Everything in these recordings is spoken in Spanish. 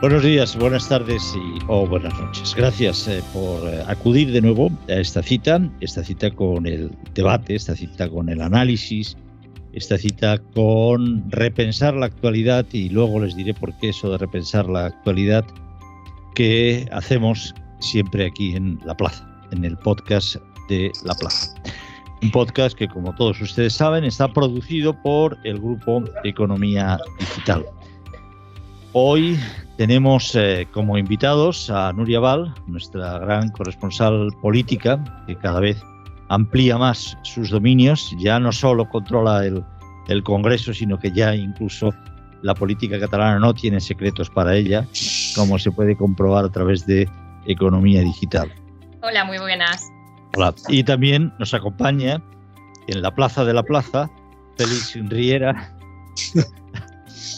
Buenos días, buenas tardes o buenas noches. Gracias por acudir de nuevo a esta cita con el debate, esta cita con el análisis, esta cita con repensar la actualidad, y luego les diré por qué eso de repensar la actualidad que hacemos siempre aquí en La Plaza, en el podcast de La Plaza. Un podcast que, como todos ustedes saben, está producido por el Grupo Economía Digital. Hoy tenemos como invitados a Núria Val, nuestra gran corresponsal política, que cada vez amplía más sus dominios. Ya no solo controla el Congreso, sino que ya incluso la política catalana no tiene secretos para ella, como se puede comprobar a través de Economía Digital. Hola, muy buenas. Hola. Y también nos acompaña en la Plaza de la Plaza Félix Riera,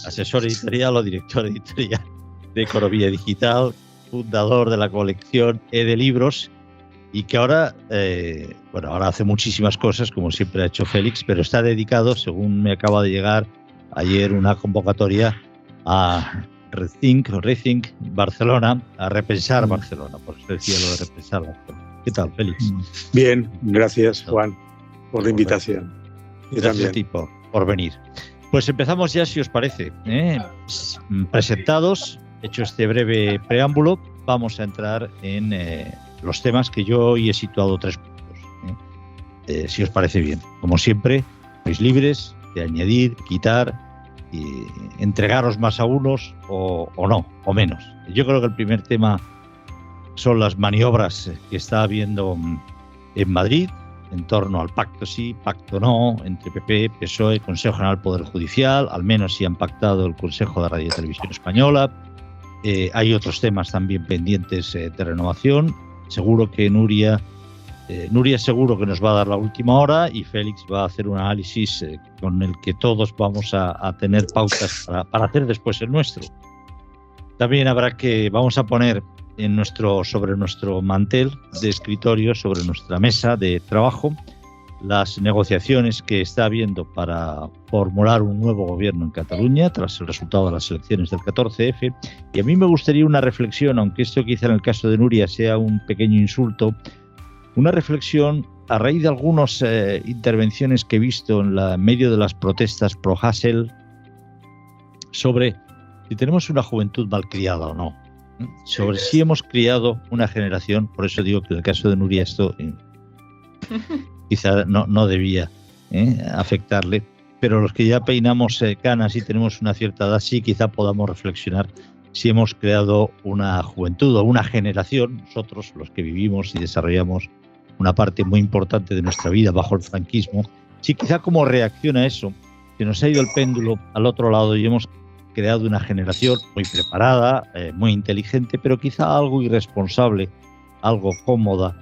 asesor editorial o director editorial de Economía Digital, fundador de la colección de libros, y que ahora hace muchísimas cosas, como siempre ha hecho Félix, pero está dedicado, según me acaba de llegar ayer una convocatoria, a Rethink Barcelona, a repensar Barcelona, por eso decía lo de repensar Barcelona. ¿Qué tal, Félix? Bien, gracias, Juan, por la invitación. Gracias a ti por venir. Pues empezamos ya, si os parece. Presentados, hecho este breve preámbulo, vamos a entrar en los temas que yo hoy he situado 3 puntos. Si os parece bien. Como siempre, sois libres de añadir, quitar y entregaros más a unos o no, o menos. Yo creo que el primer tema son las maniobras que está habiendo en Madrid en torno al pacto sí, pacto no, entre PP, PSOE, Consejo General del Poder Judicial. Al menos sí han pactado el Consejo de Radio y Televisión Española. Hay otros temas también pendientes de renovación. Seguro que Núria seguro que nos va a dar la última hora, y Félix va a hacer un análisis con el que todos vamos a tener pautas para hacer después el nuestro. También vamos a poner sobre nuestro mantel de escritorio, sobre nuestra mesa de trabajo, las negociaciones que está habiendo para formular un nuevo gobierno en Cataluña tras el resultado de las elecciones del 14F. Y a mí me gustaría una reflexión, aunque esto quizá en el caso de Núria sea un pequeño insulto, una reflexión a raíz de algunas intervenciones que he visto en medio de las protestas pro Hasél sobre si tenemos una juventud malcriada o no, sobre si hemos criado una generación. Por eso digo que en el caso de Núria esto quizá no debía afectarle, pero los que ya peinamos canas y tenemos una cierta edad, sí, quizá podamos reflexionar si hemos creado una juventud o una generación, nosotros los que vivimos y desarrollamos una parte muy importante de nuestra vida bajo el franquismo, sí, quizá como reacción a eso, que nos ha ido el péndulo al otro lado y hemos creado una generación muy preparada, muy inteligente, pero quizá algo irresponsable, algo cómoda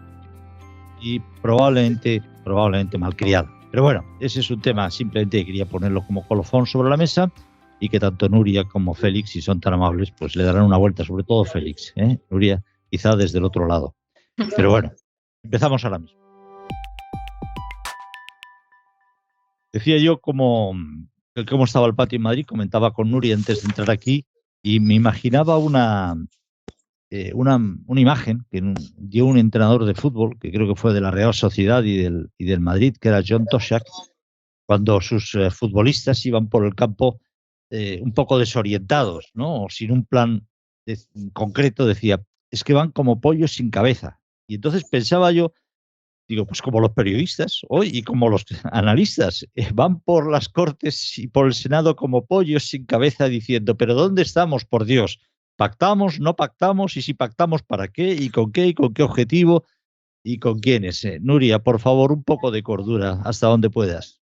y probablemente malcriada. Pero bueno, ese es un tema, simplemente quería ponerlo como colofón sobre la mesa, y que tanto Núria como Félix, si son tan amables, pues le darán una vuelta, sobre todo Félix, Núria quizá desde el otro lado. Pero bueno, empezamos ahora mismo. Decía yo cómo estaba el patio en Madrid, comentaba con Núria antes de entrar aquí, y me imaginaba una imagen que dio un entrenador de fútbol, que creo que fue de la Real Sociedad y del Madrid, que era John Toshak, cuando sus futbolistas iban por el campo un poco desorientados, ¿no? O sin un plan concreto. Decía, es que van como pollos sin cabeza. Y entonces pensaba yo, digo, pues como los periodistas hoy y como los analistas, van por las Cortes y por el Senado como pollos sin cabeza, diciendo, pero ¿dónde estamos, por Dios? ¿Pactamos, no pactamos? Y si pactamos, ¿para qué? ¿Y con qué? ¿Y con qué objetivo? ¿Y con quiénes? Núria, por favor, un poco de cordura, hasta donde puedas.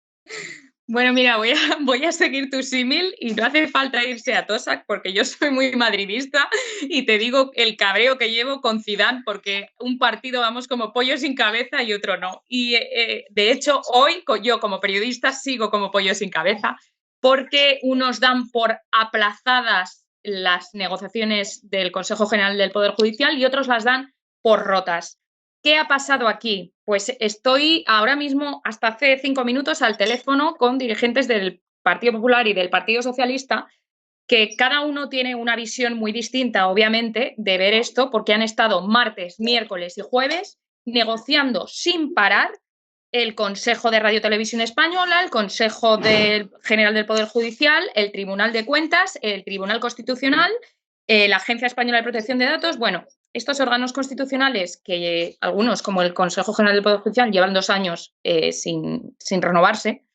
Bueno, mira, voy a seguir tu símil, y no hace falta irse a Tosac porque yo soy muy madridista y te digo el cabreo que llevo con Zidane, porque un partido vamos como pollo sin cabeza y otro no. Y de hecho hoy yo como periodista sigo como pollo sin cabeza, porque unos dan por aplazadas las negociaciones del Consejo General del Poder Judicial y otros las dan por rotas. ¿Qué ha pasado aquí? Pues estoy ahora mismo, hasta hace 5 minutos, al teléfono con dirigentes del Partido Popular y del Partido Socialista que cada uno tiene una visión muy distinta, obviamente, de ver esto, porque han estado martes, miércoles y jueves negociando sin parar el Consejo de Radio Televisión Española, el Consejo General del Poder Judicial, el Tribunal de Cuentas, el Tribunal Constitucional, la Agencia Española de Protección de Datos. Bueno, estos órganos constitucionales, que algunos, como el Consejo General del Poder Judicial, llevan 2 años sin renovarse,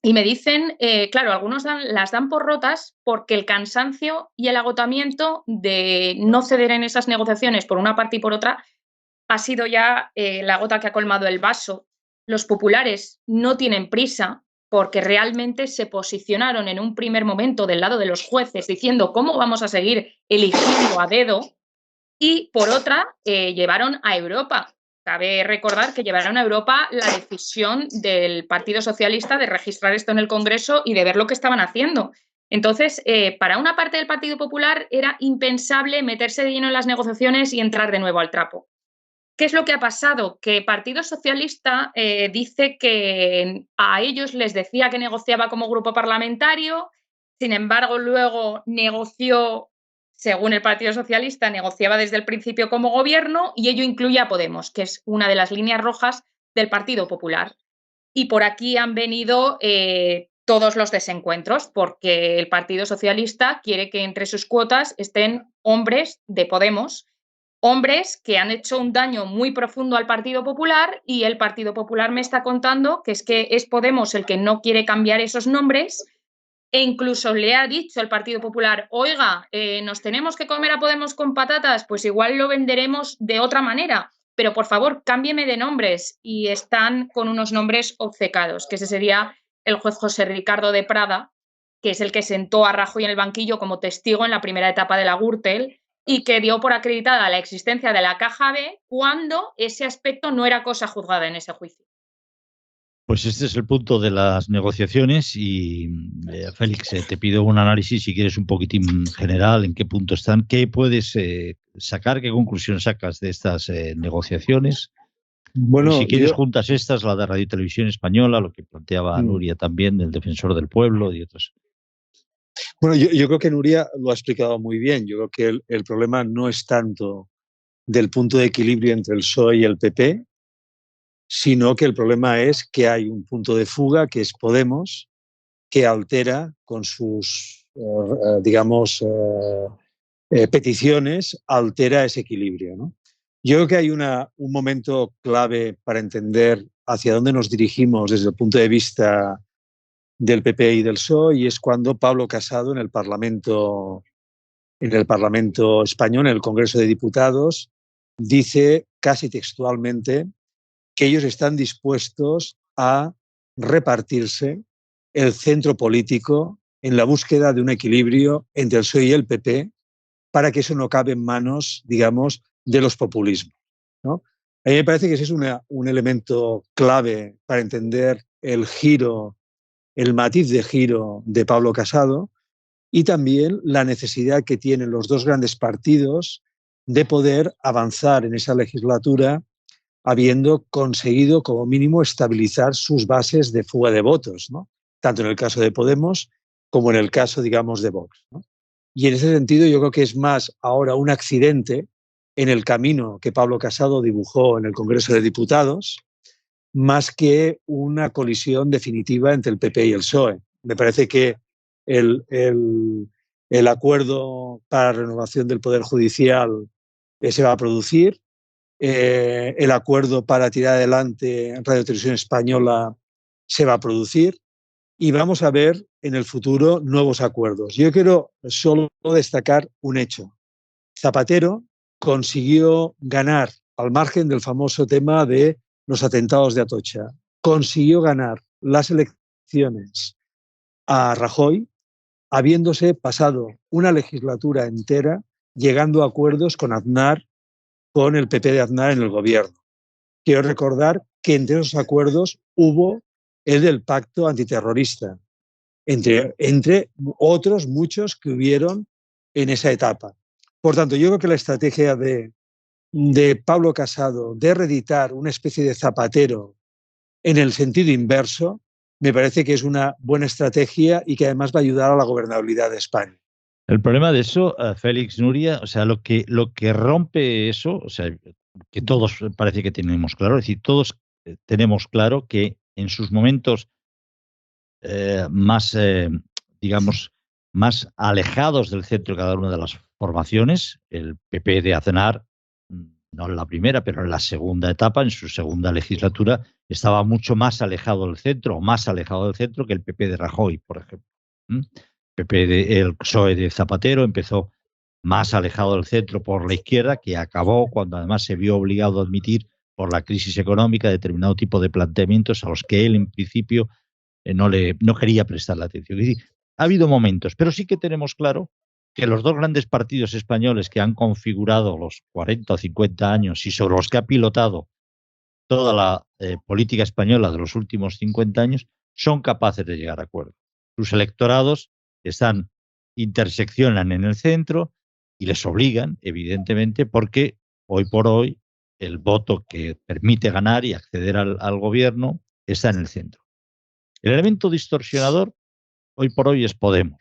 y me dicen, claro, algunos las dan por rotas porque el cansancio y el agotamiento de no ceder en esas negociaciones por una parte y por otra ha sido ya la gota que ha colmado el vaso. Los populares no tienen prisa porque realmente se posicionaron en un primer momento del lado de los jueces diciendo cómo vamos a seguir eligiendo a dedo, y por otra llevaron a Europa. Cabe recordar que llevaron a Europa la decisión del Partido Socialista de registrar esto en el Congreso y de ver lo que estaban haciendo. Entonces, para una parte del Partido Popular era impensable meterse de lleno en las negociaciones y entrar de nuevo al trapo. ¿Qué es lo que ha pasado? Que el Partido Socialista dice que a ellos les decía que negociaba como grupo parlamentario, sin embargo, luego negoció, según el Partido Socialista, negociaba desde el principio como gobierno, y ello incluye a Podemos, que es una de las líneas rojas del Partido Popular. Y por aquí han venido todos los desencuentros, porque el Partido Socialista quiere que entre sus cuotas estén hombres de Podemos, hombres que han hecho un daño muy profundo al Partido Popular, y el Partido Popular me está contando que es Podemos el que no quiere cambiar esos nombres, e incluso le ha dicho el Partido Popular, oiga, nos tenemos que comer a Podemos con patatas, pues igual lo venderemos de otra manera, pero por favor, cámbieme de nombres. Y están con unos nombres obcecados, que ese sería el juez José Ricardo de Prada, que es el que sentó a Rajoy en el banquillo como testigo en la primera etapa de la Gürtel y que dio por acreditada la existencia de la caja B cuando ese aspecto no era cosa juzgada en ese juicio. Pues este es el punto de las negociaciones y, Félix, te pido un análisis, si quieres, un poquitín general, en qué punto están, qué puedes sacar, qué conclusión sacas de estas negociaciones. Bueno, y si quieres, juntas estas, la de Radio y Televisión Española, lo que planteaba Nuria también, del Defensor del Pueblo y otros. Bueno, yo creo que Nuria lo ha explicado muy bien. Yo creo que el problema no es tanto del punto de equilibrio entre el PSOE y el PP, sino que el problema es que hay un punto de fuga, que es Podemos, que altera con sus, peticiones, altera ese equilibrio, ¿no? Yo creo que hay un momento clave para entender hacia dónde nos dirigimos desde el punto de vista del PP y del PSOE, y es cuando Pablo Casado en el Parlamento español, en el Congreso de Diputados, dice casi textualmente que ellos están dispuestos a repartirse el centro político en la búsqueda de un equilibrio entre el PSOE y el PP para que eso no acabe en manos, digamos, de los populismos, ¿no? A mí me parece que ese es un elemento clave para entender el matiz de giro de Pablo Casado, y también la necesidad que tienen los dos grandes partidos de poder avanzar en esa legislatura habiendo conseguido como mínimo estabilizar sus bases de fuga de votos, ¿no? Tanto en el caso de Podemos como en el caso, digamos, de Vox, ¿no? Y en ese sentido yo creo que es más ahora un accidente en el camino que Pablo Casado dibujó en el Congreso de Diputados, más que una colisión definitiva entre el PP y el PSOE. Me parece que el acuerdo para la renovación del Poder Judicial se va a producir, el acuerdo para tirar adelante Radio Televisión Española se va a producir, y vamos a ver en el futuro nuevos acuerdos. Yo quiero solo destacar un hecho. Zapatero consiguió ganar, al margen del famoso tema de los atentados de Atocha, consiguió ganar las elecciones a Rajoy, habiéndose pasado una legislatura entera llegando a acuerdos con Aznar, con el PP de Aznar en el gobierno. Quiero recordar que entre esos acuerdos hubo el del pacto antiterrorista, entre otros muchos que hubieron en esa etapa. Por tanto, yo creo que la estrategia de Pablo Casado de reeditar una especie de Zapatero en el sentido inverso, me parece que es una buena estrategia y que además va a ayudar a la gobernabilidad de España. El problema de eso, Félix, Nuria, o sea, lo que rompe eso, o sea, que todos parece que tenemos claro, es decir, todos tenemos claro que en sus momentos más, digamos, más alejados del centro de cada una de las formaciones, el PP de Aznar, no en la primera, pero en la segunda etapa, en su segunda legislatura, estaba mucho más alejado del centro, o más alejado del centro que el PP de Rajoy, por ejemplo. ¿Mm? El PSOE de Zapatero empezó más alejado del centro por la izquierda, que acabó cuando además se vio obligado a admitir por la crisis económica determinado tipo de planteamientos a los que él en principio no quería prestar la atención. Es decir, ha habido momentos, pero sí que tenemos claro que los dos grandes partidos españoles que han configurado los 40 o 50 años y sobre los que ha pilotado toda la política española de los últimos 50 años son capaces de llegar a acuerdos. Sus electorados interseccionan en el centro y les obligan, evidentemente, porque hoy por hoy el voto que permite ganar y acceder al gobierno está en el centro. El elemento distorsionador hoy por hoy es Podemos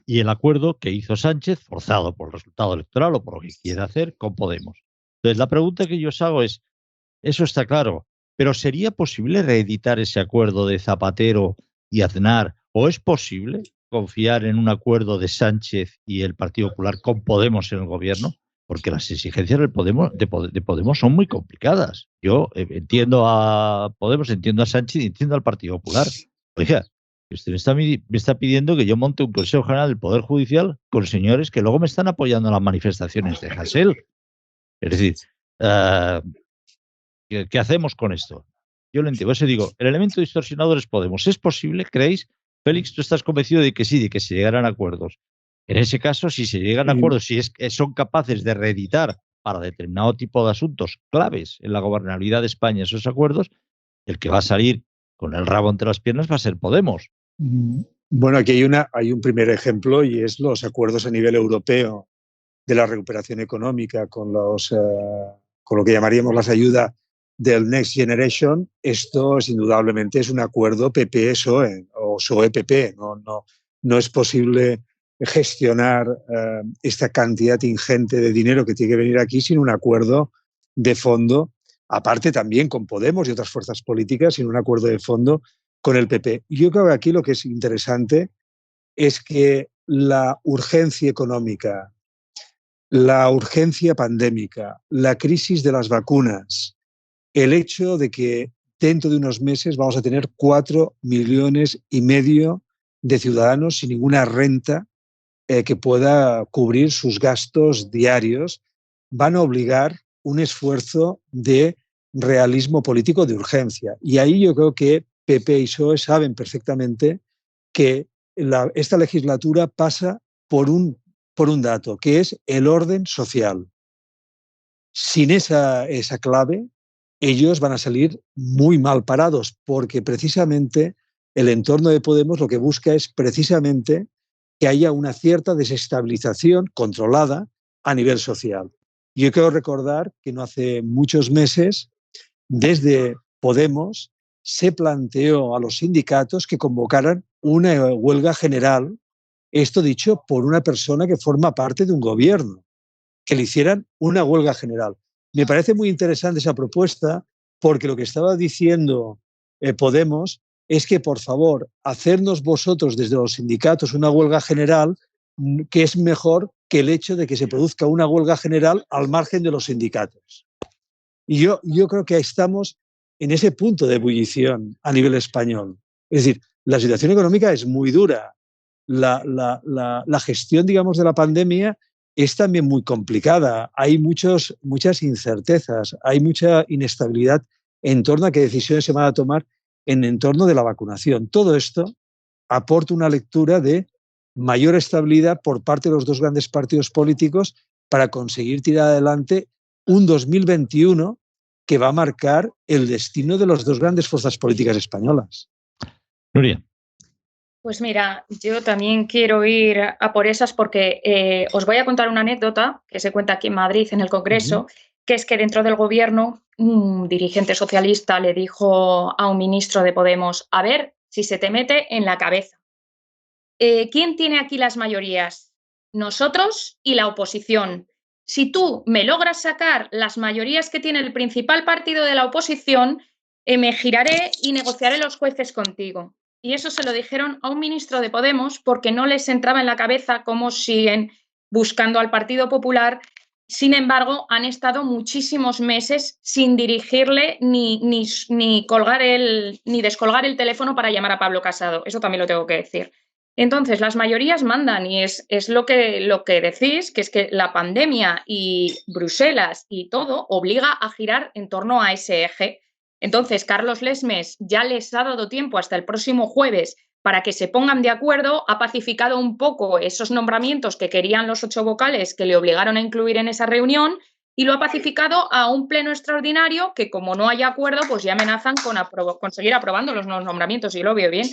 y el acuerdo que hizo Sánchez, forzado por el resultado electoral o por lo que quiera hacer, con Podemos. Entonces, la pregunta que yo os hago es, eso está claro, pero ¿sería posible reeditar ese acuerdo de Zapatero y Aznar? ¿O es posible confiar en un acuerdo de Sánchez y el Partido Popular con Podemos en el gobierno? Porque las exigencias de Podemos son muy complicadas. Yo entiendo a Podemos, entiendo a Sánchez y entiendo al Partido Popular. Oiga, usted me está pidiendo que yo monte un Consejo General del Poder Judicial con señores que luego me están apoyando en las manifestaciones de Hasél. Es decir, ¿qué hacemos con esto? Yo lo entiendo. Por eso digo, el elemento distorsionador es Podemos. ¿Es posible, creéis? Félix, ¿tú estás convencido de que sí, de que se llegarán a acuerdos? En ese caso, si se llegan a acuerdos, si son capaces de reeditar para determinado tipo de asuntos claves en la gobernabilidad de España esos acuerdos, el que va a salir con el rabo entre las piernas va a ser Podemos. Bueno, aquí hay un primer ejemplo y es los acuerdos a nivel europeo de la recuperación económica con lo que llamaríamos las ayudas del Next Generation. Esto indudablemente es un acuerdo PP-PSOE o PSOE-PP. No es posible gestionar esta cantidad ingente de dinero que tiene que venir aquí sin un acuerdo de fondo, aparte también con Podemos y otras fuerzas políticas, sin un acuerdo de fondo con el PP. Yo creo que aquí lo que es interesante es que la urgencia económica, la urgencia pandémica, la crisis de las vacunas, el hecho de que dentro de unos meses vamos a tener 4,5 millones de ciudadanos sin ninguna renta que pueda cubrir sus gastos diarios, van a obligar un esfuerzo de realismo político de urgencia. Y ahí yo creo que PP y PSOE saben perfectamente que esta legislatura pasa por un dato, que es el orden social. Sin esa clave, ellos van a salir muy mal parados, porque precisamente el entorno de Podemos lo que busca es precisamente que haya una cierta desestabilización controlada a nivel social. Yo quiero recordar que no hace muchos meses, desde Podemos, se planteó a los sindicatos que convocaran una huelga general, esto dicho por una persona que forma parte de un gobierno, que le hicieran una huelga general. Me parece muy interesante esa propuesta porque lo que estaba diciendo Podemos es que, por favor, hacernos vosotros desde los sindicatos una huelga general, que es mejor que el hecho de que se produzca una huelga general al margen de los sindicatos. Y yo creo que estamos en ese punto de ebullición a nivel español. Es decir, la situación económica es muy dura. La gestión, digamos, de la pandemia es también muy complicada. Hay muchas incertezas, hay mucha inestabilidad en torno a qué decisiones se van a tomar en entorno de la vacunación. Todo esto aporta una lectura de mayor estabilidad por parte de los dos grandes partidos políticos para conseguir tirar adelante un 2021 que va a marcar el destino de las dos grandes fuerzas políticas españolas. Nuria. Pues mira, yo también quiero ir a por esas porque os voy a contar una anécdota que se cuenta aquí en Madrid, en el Congreso, que es que dentro del gobierno un dirigente socialista le dijo a un ministro de Podemos: a ver si se te mete en la cabeza. ¿Quién tiene aquí las mayorías? nosotros y la oposición. Si tú me logras sacar las mayorías que tiene el principal partido de la oposición, me giraré y negociaré los jueces contigo. Y eso se lo dijeron a un ministro de Podemos porque no les entraba en la cabeza cómo siguen buscando al Partido Popular. Sin embargo, han estado muchísimos meses sin dirigirle ni descolgar el teléfono para llamar a Pablo Casado. Eso también lo tengo que decir. Entonces, las mayorías mandan y es lo que decís, que es que la pandemia y Bruselas y todo obliga a girar en torno a ese eje. Entonces, Carlos Lesmes ya les ha dado tiempo hasta el próximo jueves para que se pongan de acuerdo, ha pacificado un poco esos nombramientos que querían los 8 vocales que le obligaron a incluir en esa reunión y lo ha pacificado a un pleno extraordinario que, como no haya acuerdo, pues ya amenazan con seguir aprobando los nuevos nombramientos, y lo veo bien.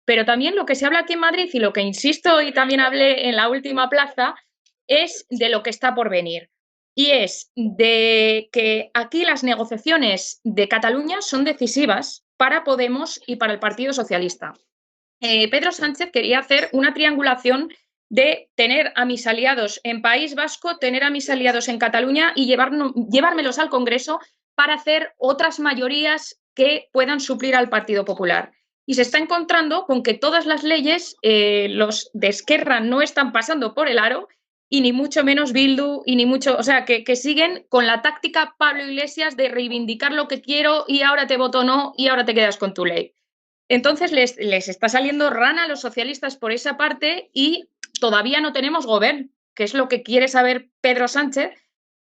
Pero también lo que se habla aquí en Madrid y lo que insisto y también hablé en la última plaza es de lo que está por venir. Y es de que aquí las negociaciones de Cataluña son decisivas para Podemos y para el Partido Socialista. Pedro Sánchez quería hacer una triangulación de tener a mis aliados en País Vasco, tener a mis aliados en Cataluña y llevármelos al Congreso para hacer otras mayorías que puedan suplir al Partido Popular. Y se está encontrando con que todas las leyes, los de Esquerra no están pasando por el aro, y ni mucho menos Bildu, y ni mucho, o sea, que siguen con la táctica Pablo Iglesias de reivindicar lo que quiero y ahora te voto no y ahora te quedas con tu ley. Entonces les está saliendo rana a los socialistas por esa parte y todavía no tenemos gobierno, que es lo que quiere saber Pedro Sánchez,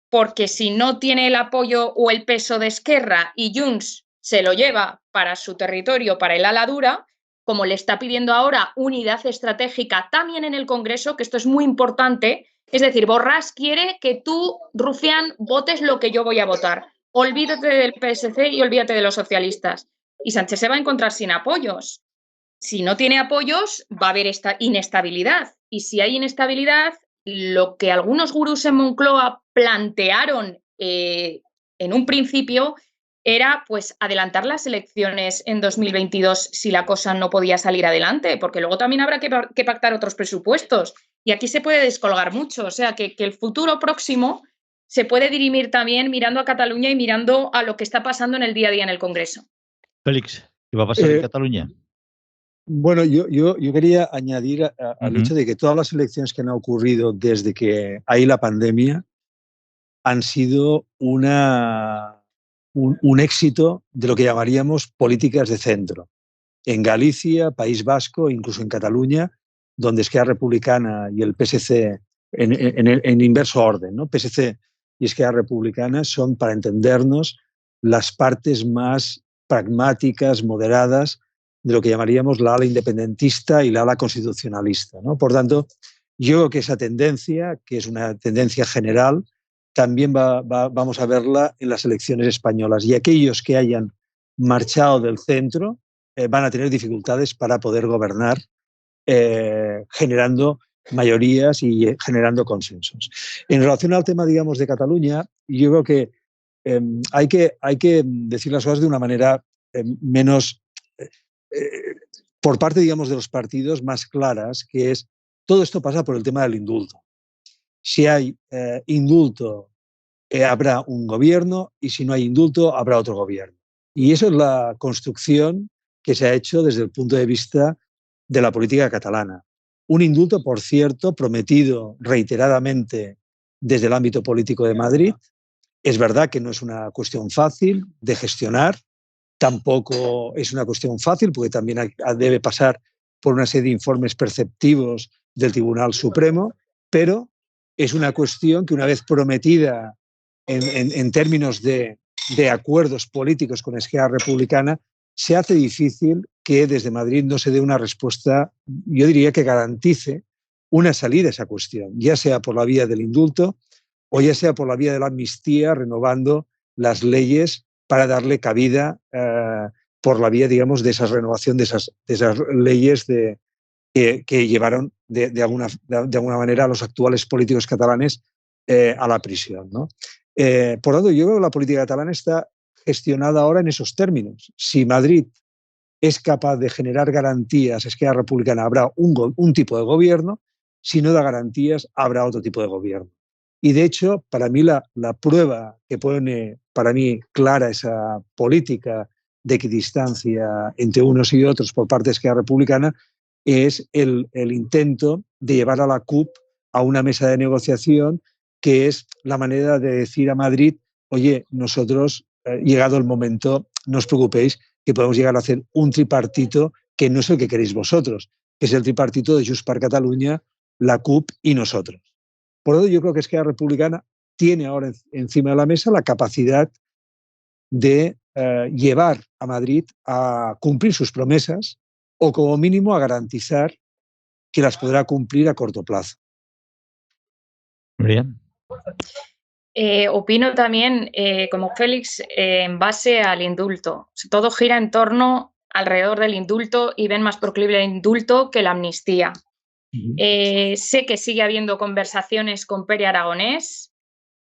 porque si no tiene el apoyo o el peso de Esquerra y Junts se lo lleva para su territorio, para el ala dura, como le está pidiendo ahora unidad estratégica también en el Congreso, que esto es muy importante, es decir, Borràs quiere que tú, Rufián, votes lo que yo voy a votar. Olvídate del PSC y olvídate de los socialistas. Y Sánchez se va a encontrar sin apoyos. Si no tiene apoyos, va a haber esta inestabilidad. Y si hay inestabilidad, lo que algunos gurús en Moncloa plantearon en un principio era pues adelantar las elecciones en 2022 si la cosa no podía salir adelante, porque luego también habrá que pactar otros presupuestos. Y aquí se puede descolgar mucho. O sea, que el futuro próximo se puede dirimir también mirando a Cataluña y mirando a lo que está pasando en el día a día en el Congreso. Félix, ¿qué va a pasar en Cataluña? Bueno, yo quería añadir al hecho de que todas las elecciones que han ocurrido desde que hay la pandemia han sido un éxito de lo que llamaríamos políticas de centro. En Galicia, País Vasco, incluso en Cataluña, donde Esquerra Republicana y el PSC, en inverso orden, ¿no? PSC y Esquerra Republicana son, para entendernos, las partes más pragmáticas, moderadas, de lo que llamaríamos la ala independentista y la ala constitucionalista, ¿no? Por tanto, yo creo que esa tendencia, que es una tendencia general, también vamos a verla en las elecciones españolas. Y aquellos que hayan marchado del centro van a tener dificultades para poder gobernar, generando mayorías y generando consensos. En relación al tema, digamos, de Cataluña, yo creo que hay que decir las cosas de una manera menos, por parte, digamos, de los partidos, más claras, que es, todo esto pasa por el tema del indulto. Si hay indulto, habrá un gobierno, y si no hay indulto, habrá otro gobierno. Y eso es la construcción que se ha hecho desde el punto de vista de la política catalana. Un indulto, por cierto, prometido reiteradamente desde el ámbito político de Madrid. Es verdad que no es una cuestión fácil de gestionar, tampoco es una cuestión fácil porque también debe pasar por una serie de informes perceptivos del Tribunal Supremo, pero es una cuestión que, una vez prometida en términos de acuerdos políticos con Esquerra Republicana, se hace difícil que desde Madrid no se dé una respuesta, yo diría, que garantice una salida a esa cuestión, ya sea por la vía del indulto o ya sea por la vía de la amnistía, renovando las leyes para darle cabida por la vía, digamos, de esa renovación de esas leyes que llevaron de alguna manera a los actuales políticos catalanes a la prisión, ¿no? Por lo tanto, yo creo que la política catalana está gestionada ahora en esos términos. Si Madrid es capaz de generar garantías, Esquerra Republicana, habrá un tipo de gobierno. si no da garantías, habrá otro tipo de gobierno. Y de hecho, para mí la prueba que pone para mí clara esa política de equidistancia entre unos y otros por parte de Esquerra Republicana es el intento de llevar a la CUP a una mesa de negociación, que es la manera de decir a Madrid, oye, nosotros, llegado el momento, no os preocupéis, que podemos llegar a hacer un tripartito que no es el que queréis vosotros, que es el tripartito de Junts per Catalunya, la CUP y nosotros. Por lo tanto, yo creo que Esquerra Republicana tiene ahora encima de la mesa la capacidad de llevar a Madrid a cumplir sus promesas o como mínimo a garantizar que las podrá cumplir a corto plazo. Bien. Opino también, como Félix, en base al indulto. Todo gira en torno alrededor del indulto y ven más proclive el indulto que la amnistía. Sé que sigue habiendo conversaciones con Pere Aragonés.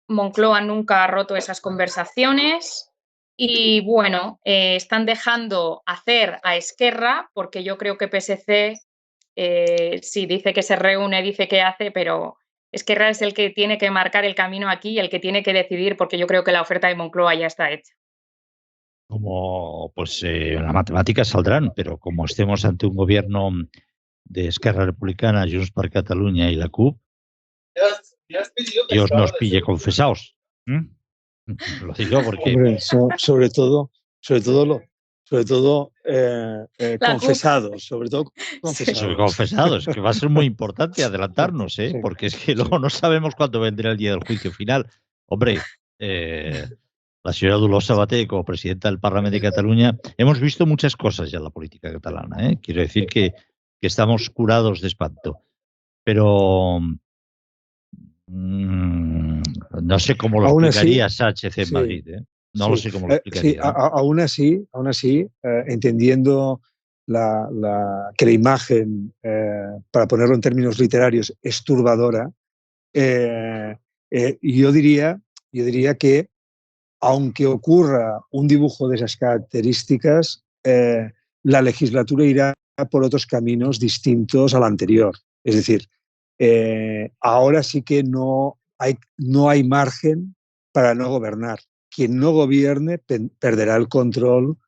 Moncloa nunca ha roto esas conversaciones. Y bueno, están dejando hacer a Esquerra, porque yo creo que PSC sí dice que se reúne, dice que hace, pero Esquerra es el que tiene que marcar el camino aquí y el que tiene que decidir, porque yo creo que la oferta de Moncloa ya está hecha. Como pues las matemáticas saldrán, pero como estemos ante un gobierno de Esquerra Republicana, Junts per Catalunya y la CUP, Dios nos pille confesados. Lo digo porque... Hombre, sobre todo confesados, sobre todo confesados. Sobre confesados, que va a ser muy importante adelantarnos, Sí. Porque es que luego no sabemos cuándo vendrá el día del juicio final. Hombre, la señora Dolors Sabater, como presidenta del Parlamento de Cataluña, hemos visto muchas cosas ya en la política catalana. Quiero decir que estamos curados de espanto. Pero no sé cómo lo explicaría Sánchez en Madrid. No lo sé cómo lo explicaría. Sí, aún así, entendiendo que la imagen, para ponerlo en términos literarios, es turbadora, yo diría que, aunque ocurra un dibujo de esas características, la legislatura irá por otros caminos distintos al anterior. Es decir, ahora sí que no hay margen para no gobernar. Quien no gobierne perderá el control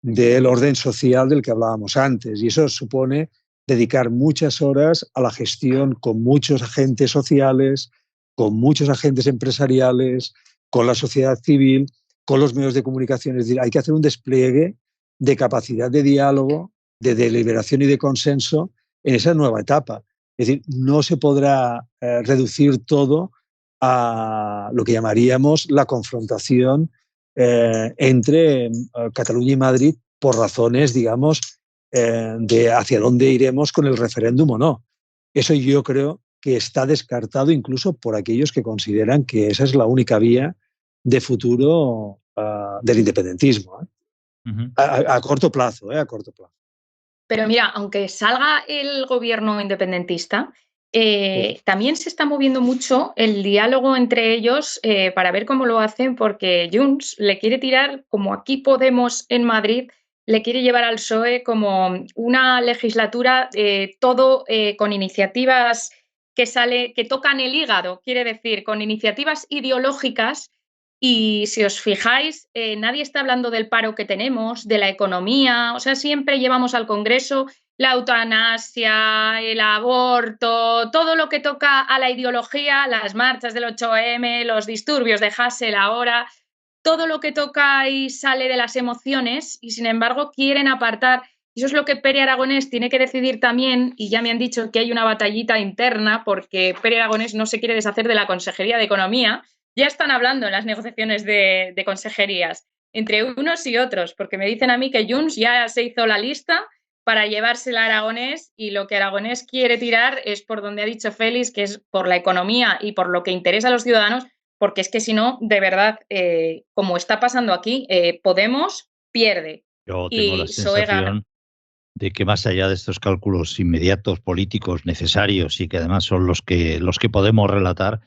del orden social del que hablábamos antes, y eso supone dedicar muchas horas a la gestión con muchos agentes sociales, con muchos agentes empresariales, con la sociedad civil, con los medios de comunicación. Es decir, hay que hacer un despliegue de capacidad de diálogo, de deliberación y de consenso en esa nueva etapa. Es decir, no se podrá reducir todo a lo que llamaríamos la confrontación entre Cataluña y Madrid por razones, digamos, de hacia dónde iremos con el referéndum o no. Eso yo creo que está descartado incluso por aquellos que consideran que esa es la única vía de futuro del independentismo. A corto plazo, a corto plazo. Pero mira, aunque salga el gobierno independentista, también se está moviendo mucho el diálogo entre ellos para ver cómo lo hacen, porque Junts le quiere tirar, como aquí Podemos en Madrid, le quiere llevar al PSOE como una legislatura todo con iniciativas que tocan el hígado, quiere decir, con iniciativas ideológicas. Y si os fijáis, nadie está hablando del paro que tenemos, de la economía, o sea, siempre llevamos al Congreso la eutanasia, el aborto, todo lo que toca a la ideología, las marchas del 8M, los disturbios de Hassel ahora, todo lo que toca y sale de las emociones, y sin embargo quieren apartar. Eso es lo que Pere Aragonés tiene que decidir también, y ya me han dicho que hay una batallita interna porque Pere Aragonés no se quiere deshacer de la Consejería de Economía. Ya están hablando en las negociaciones de consejerías entre unos y otros, porque me dicen a mí que Junts ya se hizo la lista para llevársela a Aragonés, y lo que Aragonés quiere tirar es por donde ha dicho Félix, que es por la economía y por lo que interesa a los ciudadanos, porque es que si no, de verdad, como está pasando aquí, Podemos pierde. Yo tengo la sensación de que, más allá de estos cálculos inmediatos políticos necesarios y que además son los que podemos relatar,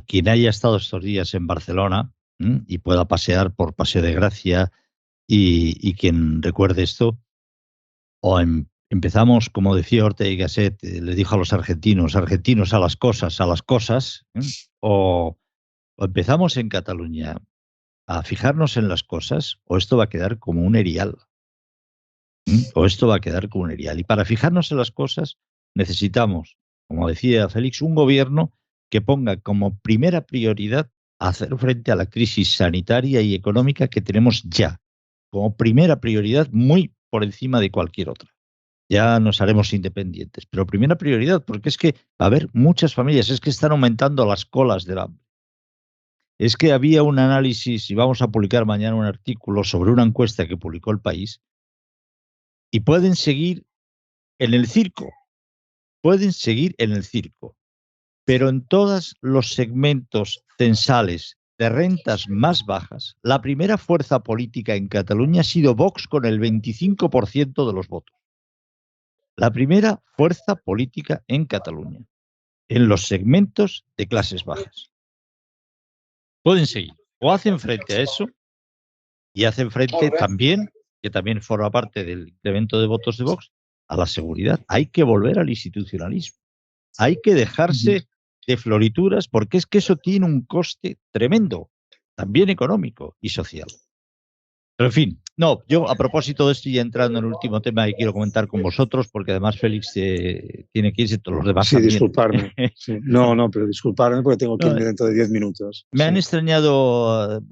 quien haya estado estos días en Barcelona y pueda pasear por Paseo de Gracia y quien recuerde esto, o en empezamos, como decía Ortega y Gasset, le dijo a los argentinos a las cosas, ¿eh? O empezamos en Cataluña a fijarnos en las cosas, o esto va a quedar como un erial. O esto va a quedar como un erial. Y para fijarnos en las cosas necesitamos, como decía Félix, un gobierno que ponga como primera prioridad hacer frente a la crisis sanitaria y económica que tenemos ya, como primera prioridad muy por encima de cualquier otra. Ya nos haremos independientes, pero primera prioridad, porque es que va a haber muchas familias, es que están aumentando las colas del hambre. Es que había un análisis, y vamos a publicar mañana un artículo sobre una encuesta que publicó El País, y pueden seguir en el circo, pero en todos los segmentos censales de rentas más bajas, la primera fuerza política en Cataluña ha sido Vox con el 25% de los votos. La primera fuerza política en Cataluña, en los segmentos de clases bajas. Pueden seguir, o hacen frente a eso, y hacen frente también, que también forma parte del incremento de votos de Vox, a la seguridad. Hay que volver al institucionalismo. Hay que dejarse de florituras, porque es que eso tiene un coste tremendo, también económico y social. Pero en fin, no, yo a propósito de esto, ya entrando en el último tema que quiero comentar con vosotros, porque además Félix tiene que irse, todos los demás también. Disculparme. Sí. No, pero disculparme porque tengo que irme dentro de 10 minutos. Me han extrañado,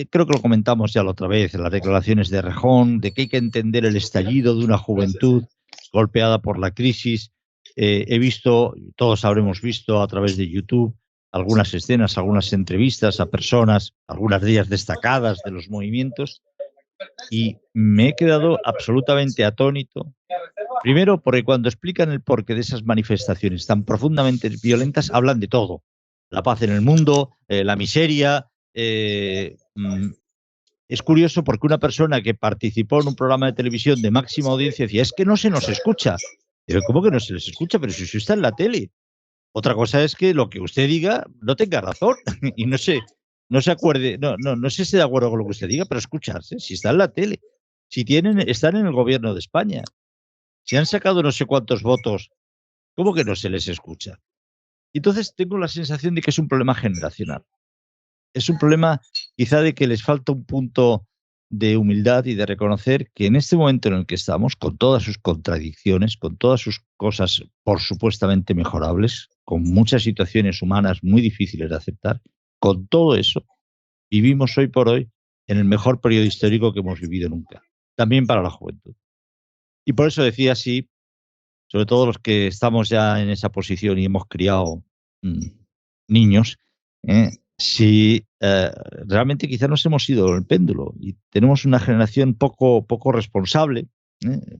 creo que lo comentamos ya la otra vez, en las declaraciones de Rejón, de que hay que entender el estallido de una juventud golpeada por la crisis. He visto, todos habremos visto a través de YouTube, algunas escenas, algunas entrevistas a personas, algunas de ellas destacadas de los movimientos, y me he quedado absolutamente atónito. Primero, porque cuando explican el porqué de esas manifestaciones tan profundamente violentas, hablan de todo. La paz en el mundo, la miseria. Es curioso porque una persona que participó en un programa de televisión de máxima audiencia decía, es que no se nos escucha. Pero ¿cómo que no se les escucha? Pero si usted está en la tele. Otra cosa es que lo que usted diga no tenga razón y no se acuerde, no sé si esté de acuerdo con lo que usted diga, pero escucharse, si está en la tele, si están en el gobierno de España, si han sacado no sé cuántos votos, ¿cómo que no se les escucha? Entonces tengo la sensación de que es un problema generacional. Es un problema quizá de que les falta un punto de humildad y de reconocer que en este momento en el que estamos, con todas sus contradicciones, con todas sus cosas por supuestamente mejorables, con muchas situaciones humanas muy difíciles de aceptar, con todo eso, vivimos hoy por hoy en el mejor periodo histórico que hemos vivido nunca, también para la juventud. Y por eso decía así, sobre todo los que estamos ya en esa posición y hemos criado niños, si realmente quizá nos hemos ido el péndulo y tenemos una generación poco responsable,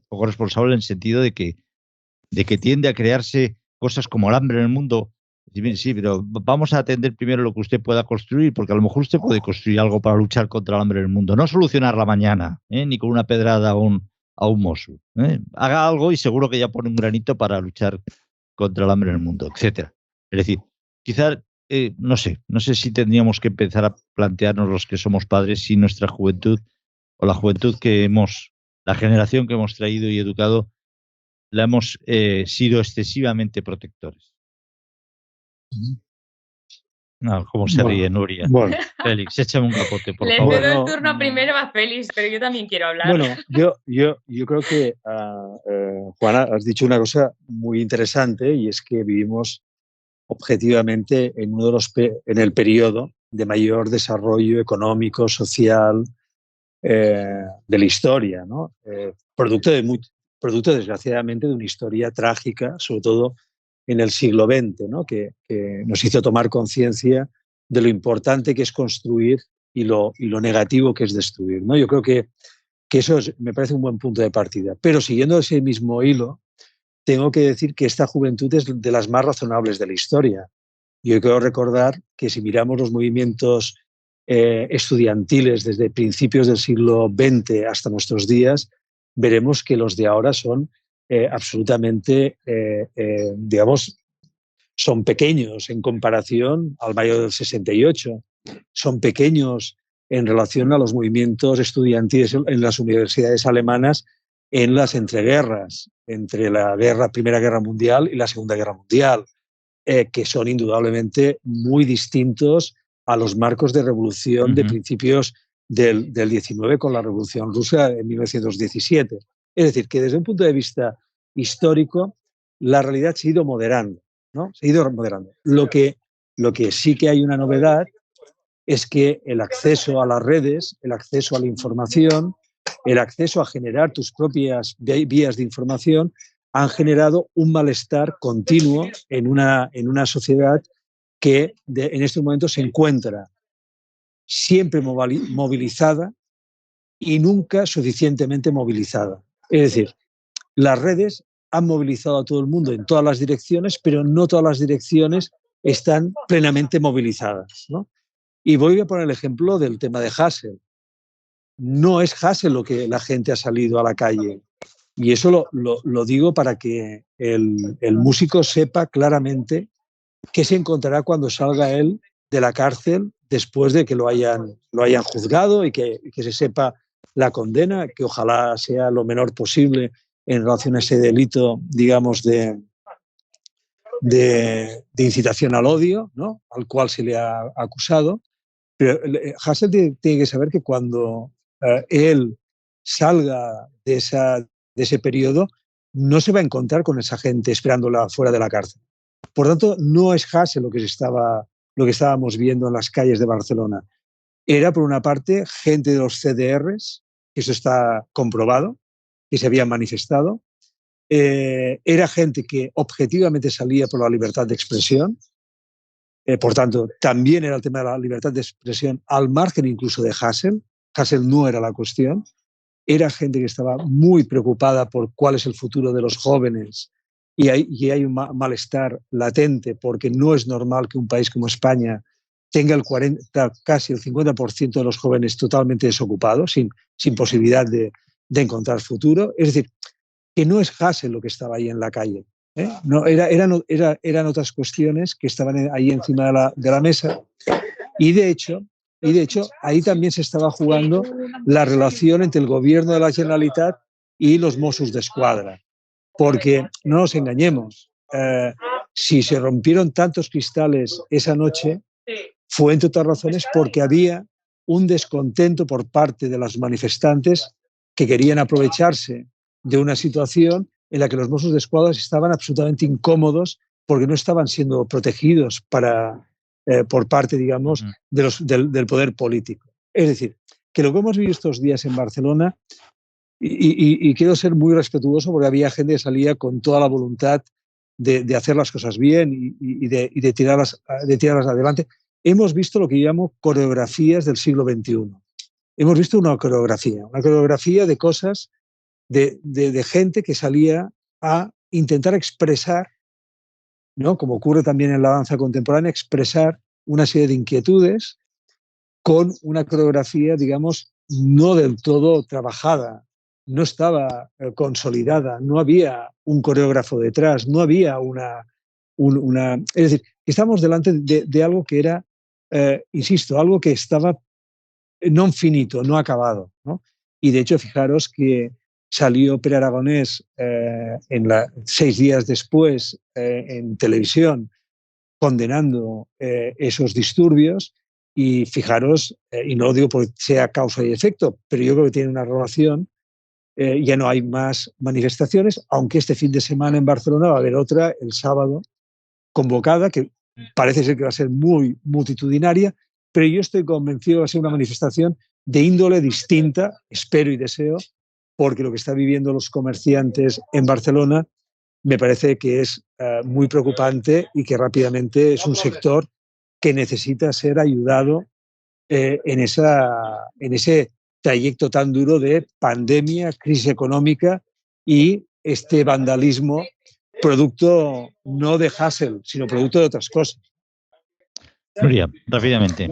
poco responsable en el sentido de que tiende a crearse cosas como el hambre en el mundo. Sí, pero vamos a atender primero lo que usted pueda construir, porque a lo mejor usted puede construir algo para luchar contra el hambre en el mundo, no solucionarla mañana, ni con una pedrada a un mozo. Haga algo y seguro que ya pone un granito para luchar contra el hambre en el mundo, etcétera. Es decir, quizás, no sé si tendríamos que empezar a plantearnos los que somos padres si nuestra juventud o la juventud la generación que hemos traído y educado, la hemos sido excesivamente protectores. No, ¿cómo se ríe Nuria? Bueno. Félix, échame un capote, por favor. Le cedo el turno primero a Félix, pero yo también quiero hablar. Bueno, yo creo que, Juana, has dicho una cosa muy interesante, y es que vivimos objetivamente en el periodo de mayor desarrollo económico, social de la historia, ¿no? Producto, desgraciadamente, de una historia trágica, sobre todo en el siglo XX, ¿no? que nos hizo tomar conciencia de lo importante que es construir y lo negativo que es destruir, ¿no? Yo creo que eso me parece un buen punto de partida. Pero siguiendo ese mismo hilo, tengo que decir que esta juventud es de las más razonables de la historia. Yo quiero recordar que si miramos los movimientos estudiantiles desde principios del siglo XX hasta nuestros días, veremos que los de ahora son absolutamente, digamos, son pequeños en comparación al mayo del 68, son pequeños en relación a los movimientos estudiantiles en las universidades alemanas en las entreguerras. entre la Primera Guerra Mundial y la Segunda Guerra Mundial, que son indudablemente muy distintos a los marcos de revolución de principios del 19 con la Revolución Rusa en 1917. Es decir, que desde un punto de vista histórico, la realidad se ha ido moderando, ¿no? Se ha ido moderando. Lo que sí que hay una novedad es que el acceso a las redes, el acceso a la información, el acceso a generar tus propias vías de información han generado un malestar continuo en una sociedad que en estos momentos se encuentra siempre movilizada y nunca suficientemente movilizada. Es decir, las redes han movilizado a todo el mundo en todas las direcciones, pero no todas las direcciones están plenamente movilizadas, ¿no? Y voy a poner el ejemplo del tema de Hassel. No es Hassel lo que la gente ha salido a la calle. Y eso lo digo para que el músico sepa claramente qué se encontrará cuando salga él de la cárcel después de que lo hayan juzgado y que se sepa la condena, que ojalá sea lo menor posible en relación a ese delito, digamos, de incitación al odio, ¿no?, al cual se le ha acusado. Pero Hassel tiene que saber que cuando él salga de ese periodo, no se va a encontrar con esa gente esperándola fuera de la cárcel. Por tanto, no es Hassel lo que estábamos viendo en las calles de Barcelona. Era, por una parte, gente de los CDRs, que eso está comprobado, que se habían manifestado. Era gente que objetivamente salía por la libertad de expresión. Por tanto, también era el tema de la libertad de expresión al margen incluso de Hassel. Hassel no era la cuestión. Era gente que estaba muy preocupada por cuál es el futuro de los jóvenes y hay un malestar latente porque no es normal que un país como España tenga casi el 50% de los jóvenes totalmente desocupados, sin posibilidad de encontrar futuro. Es decir, que no es Hassel lo que estaba ahí en la calle. No, eran otras cuestiones que estaban ahí encima de la mesa y de hecho ahí también se estaba jugando la relación entre el gobierno de la Generalitat y los Mossos d'Esquadra, porque no nos engañemos, si se rompieron tantos cristales esa noche fue entre otras razones porque había un descontento por parte de los manifestantes que querían aprovecharse de una situación en la que los Mossos d'Esquadra estaban absolutamente incómodos porque no estaban siendo protegidos por parte, digamos, del poder político. Es decir, que lo que hemos visto estos días en Barcelona, y quiero ser muy respetuoso porque había gente que salía con toda la voluntad de hacer las cosas bien y de tirarlas adelante. Hemos visto lo que llamo coreografías del siglo XXI. Hemos visto una coreografía de cosas de gente que salía a intentar expresar, ¿no?, como ocurre también en la danza contemporánea, expresar una serie de inquietudes con una coreografía, digamos, no del todo trabajada, no estaba consolidada, no había un coreógrafo detrás, no había es decir, estamos delante de algo que era, insisto, algo que estaba no finito, no acabado, ¿no? Y de hecho, fijaros que salió Pere Aragonés 6 días después en televisión condenando esos disturbios y fijaros, y no lo digo porque sea causa y efecto, pero yo creo que tiene una relación, ya no hay más manifestaciones, aunque este fin de semana en Barcelona va a haber otra el sábado convocada, que parece ser que va a ser muy multitudinaria, pero yo estoy convencido que va a ser una manifestación de índole distinta, espero y deseo, porque lo que están viviendo los comerciantes en Barcelona me parece que es muy preocupante y que rápidamente es un sector que necesita ser ayudado en ese trayecto tan duro de pandemia, crisis económica y este vandalismo producto no de Hassel, sino producto de otras cosas. Nuria, rápidamente.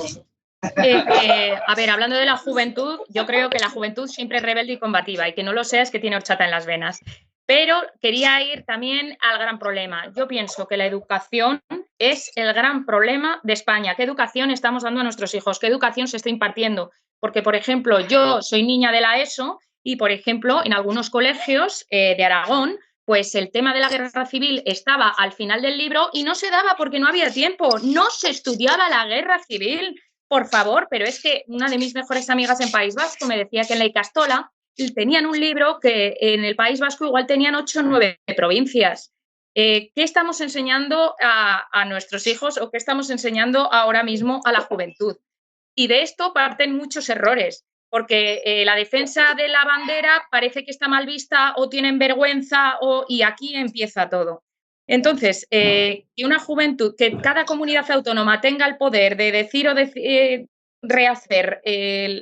A ver, hablando de la juventud, yo creo que la juventud siempre es rebelde y combativa, y que no lo sea es que tiene horchata en las venas. Pero quería ir también al gran problema. Yo pienso que la educación es el gran problema de España. ¿Qué educación estamos dando a nuestros hijos? ¿Qué educación se está impartiendo? Porque, por ejemplo, yo soy niña de la ESO y, por ejemplo, en algunos colegios de Aragón pues el tema de la guerra civil estaba al final del libro y no se daba porque no había tiempo, no se estudiaba la guerra civil, por favor, pero es que una de mis mejores amigas en País Vasco me decía que en la Icastola tenían un libro que en el País Vasco igual tenían 8 o 9 provincias. ¿Qué estamos enseñando a nuestros hijos o qué estamos enseñando ahora mismo a la juventud? Y de esto parten muchos errores, porque la defensa de la bandera parece que está mal vista o tienen vergüenza y aquí empieza todo. Entonces, que una juventud, que cada comunidad autónoma tenga el poder de decir o rehacer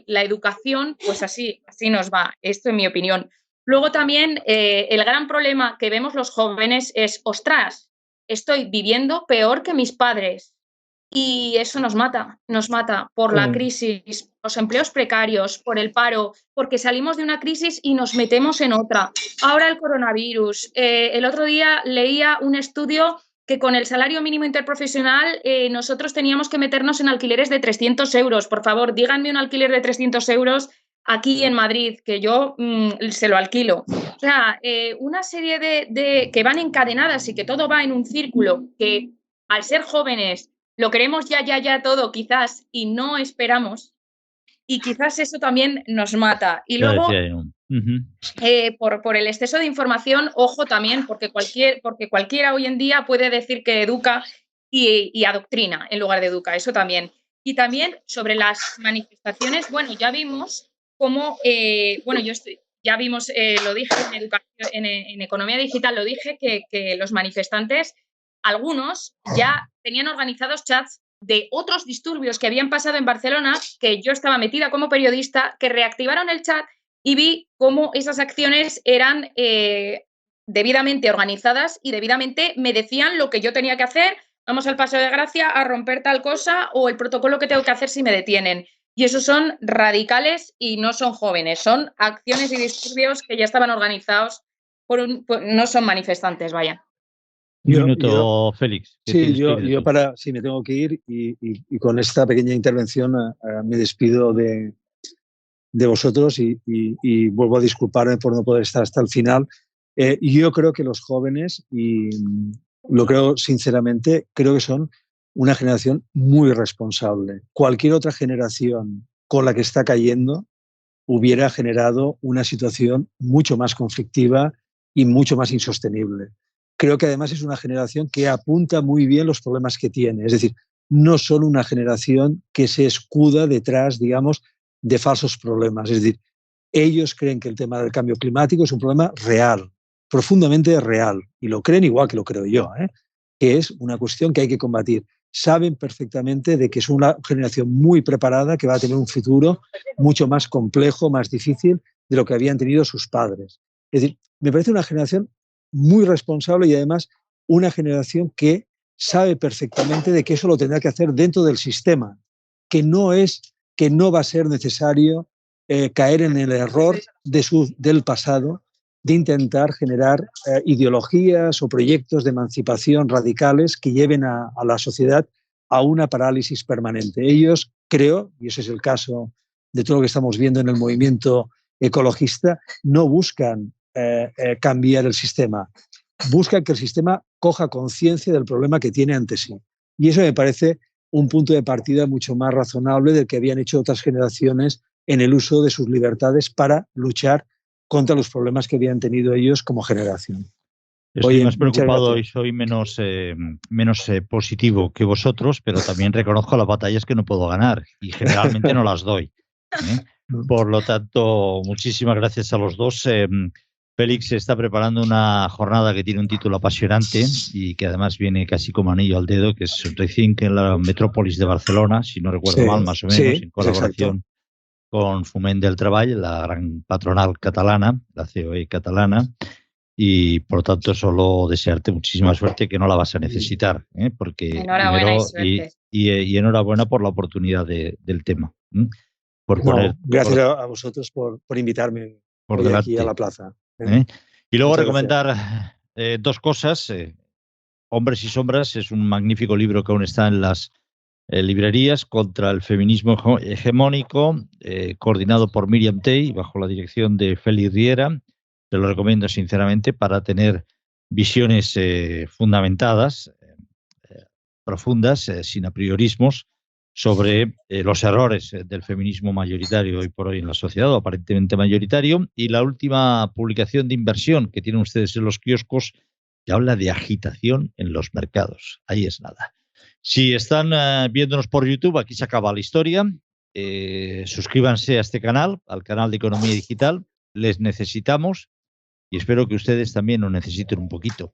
la educación, pues así nos va. Esto es mi opinión. Luego también el gran problema que vemos los jóvenes es, ostras, estoy viviendo peor que mis padres. Y eso nos mata por la crisis, los empleos precarios, por el paro, porque salimos de una crisis y nos metemos en otra. Ahora el coronavirus. El otro día leía un estudio que con el salario mínimo interprofesional nosotros teníamos que meternos en alquileres de 300 euros. Por favor, díganme un alquiler de 300 euros aquí en Madrid, que yo se lo alquilo. O sea, una serie de que van encadenadas y que todo va en un círculo que al ser jóvenes lo queremos ya todo quizás y no esperamos y quizás eso también nos mata. Y luego, por el exceso de información, ojo también, porque cualquiera hoy en día puede decir que educa y adoctrina en lugar de educa, eso también. Y también sobre las manifestaciones, bueno, ya vimos cómo, ya vimos, lo dije en educación, en economía digital, lo dije, que los manifestantes, algunos ya tenían organizados chats de otros disturbios que habían pasado en Barcelona, que yo estaba metida como periodista, que reactivaron el chat y vi cómo esas acciones eran debidamente organizadas y debidamente me decían lo que yo tenía que hacer, vamos al Paseo de Gracia a romper tal cosa o el protocolo que tengo que hacer si me detienen. Y esos son radicales y no son jóvenes, son acciones y disturbios que ya estaban organizados no son manifestantes, vaya. Un minuto, Félix. Sí, yo me tengo que ir y con esta pequeña intervención me despido de vosotros y vuelvo a disculparme por no poder estar hasta el final. Yo creo que los jóvenes, y lo creo sinceramente, creo que son una generación muy responsable. Cualquier otra generación con la que está cayendo hubiera generado una situación mucho más conflictiva y mucho más insostenible. Creo que además es una generación que apunta muy bien los problemas que tiene. Es decir, no son una generación que se escuda detrás, digamos, de falsos problemas. Es decir, ellos creen que el tema del cambio climático es un problema real, profundamente real, y lo creen igual que lo creo yo, que es una cuestión que hay que combatir. Saben perfectamente de que es una generación muy preparada, que va a tener un futuro mucho más complejo, más difícil de lo que habían tenido sus padres. Es decir, me parece una generación muy responsable y además una generación que sabe perfectamente de que eso lo tendrá que hacer dentro del sistema, que no va a ser necesario caer en el error del pasado de intentar generar ideologías o proyectos de emancipación radicales que lleven a la sociedad a una parálisis permanente. Ellos, creo, y ese es el caso de todo lo que estamos viendo en el movimiento ecologista, no buscan cambiar el sistema, buscan que el sistema coja conciencia del problema que tiene ante sí. Y eso me parece un punto de partida mucho más razonable del que habían hecho otras generaciones en el uso de sus libertades para luchar contra los problemas que habían tenido ellos como generación. Estoy más preocupado y soy menos positivo que vosotros, pero también reconozco las batallas que no puedo ganar y generalmente no las doy. Por lo tanto, muchísimas gracias a los dos. Félix está preparando una jornada que tiene un título apasionante y que además viene casi como anillo al dedo, que es Rethink en la metrópolis de Barcelona, si no recuerdo mal, más o menos, en colaboración con Foment del Treball, la gran patronal catalana, la COE catalana, y por tanto solo desearte muchísima suerte, que no la vas a necesitar, porque enhorabuena y enhorabuena por la oportunidad del tema. Gracias a vosotros por invitarme hoy aquí a la plaza. Y luego recomendar dos cosas. Hombres y sombras es un magnífico libro que aún está en las librerías contra el feminismo hegemónico, coordinado por Miriam Tey bajo la dirección de Félix Riera, te lo recomiendo sinceramente para tener visiones fundamentadas, profundas, sin apriorismos, sobre los errores del feminismo mayoritario hoy por hoy en la sociedad, o aparentemente mayoritario. Y la última publicación de inversión que tienen ustedes en los kioscos, que habla de agitación en los mercados. Ahí es nada. Si están viéndonos por YouTube, aquí se acaba la historia. Suscríbanse a este canal, al canal de Economía Digital. Les necesitamos y espero que ustedes también nos necesiten un poquito.